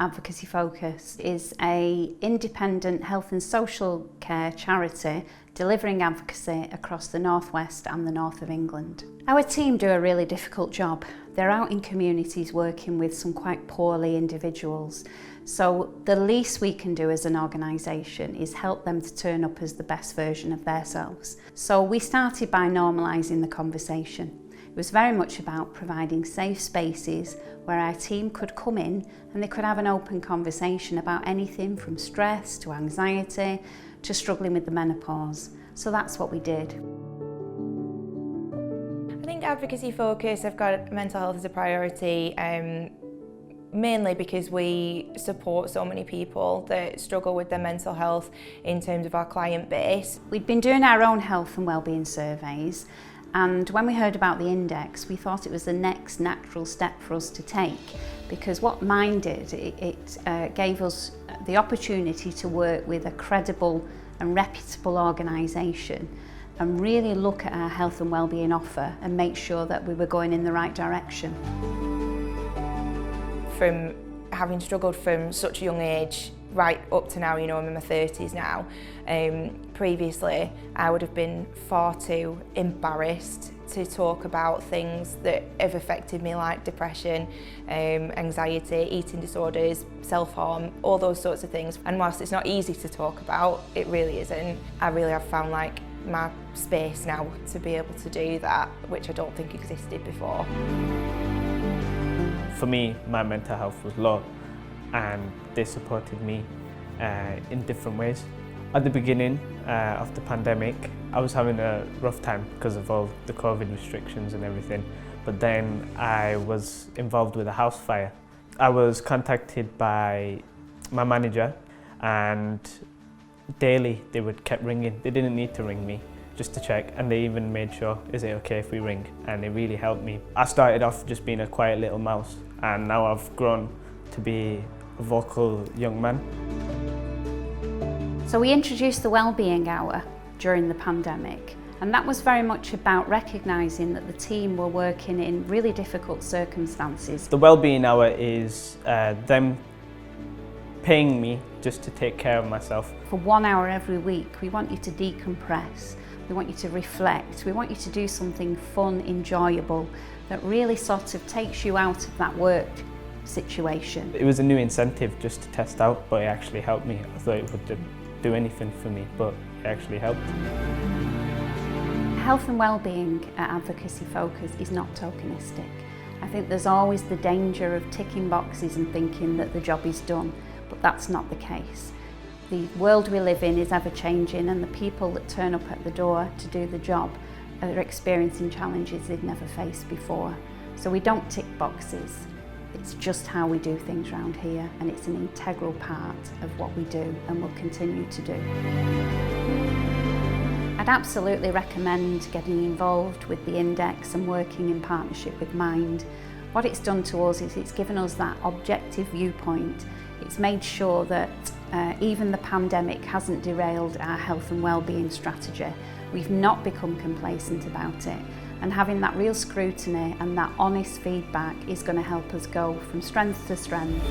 Advocacy Focus is an independent health and social care charity delivering advocacy across the northwest and the north of England. Our team do a really difficult job. They're out in communities working with some quite poorly individuals. So the least we can do as an organisation is help them to turn up as the best version of themselves. So we started by normalising the conversation. It was very much about providing safe spaces where our team could come in and they could have an open conversation about anything from stress to anxiety to struggling with the menopause. So that's what we did. I think Advocacy Focus have got mental health as a priority, mainly because we support so many people that struggle with their mental health in terms of our client base. We'd been doing our own health and wellbeing surveys, and when we heard about the index, we thought it was the next natural step for us to take, because what Mind did, it gave us the opportunity to work with a credible and reputable organisation and really look at our health and wellbeing offer and make sure that we were going in the right direction. From having struggled from such a young age right up to now, I'm in my 30s now, previously I would have been far too embarrassed to talk about things that have affected me, like depression, anxiety, eating disorders, self-harm, all those sorts of things. And whilst it's not easy to talk about, it really isn't. I really have found my space now to be able to do that, which I don't think existed before. For me, my mental health was low and they supported me in different ways. At the beginning of the pandemic, I was having a rough time because of all the COVID restrictions and everything, but then I was involved with a house fire. I was contacted by my manager and daily they kept ringing. They didn't need to ring me, just to check, and they even made sure, is it okay if we ring? And it really helped me. I started off just being a quiet little mouse, and now I've grown to be a vocal young man. So we introduced the Wellbeing Hour during the pandemic, and that was very much about recognising that the team were working in really difficult circumstances. The Wellbeing Hour is them paying me just to take care of myself. For 1 hour every week, we want you to decompress, we want you to reflect, we want you to do something fun, enjoyable, that really sort of takes you out of that work situation. It was a new incentive just to test out, but it actually helped me. I thought it wouldn't do anything for me, but it actually helped. Health and wellbeing at Advocacy Focus is not tokenistic. I think there's always the danger of ticking boxes and thinking that the job is done, but that's not the case. The world we live in is ever changing, and the people that turn up at the door to do the job are experiencing challenges they've never faced before. So we don't tick boxes. It's just how we do things around here, and it's an integral part of what we do and will continue to do. I'd absolutely recommend getting involved with the index and working in partnership with Mind. What it's done to us is it's given us that objective viewpoint. It's made sure that even the pandemic hasn't derailed our health and wellbeing strategy. We've not become complacent about it. And having that real scrutiny and that honest feedback is going to help us go from strength to strength.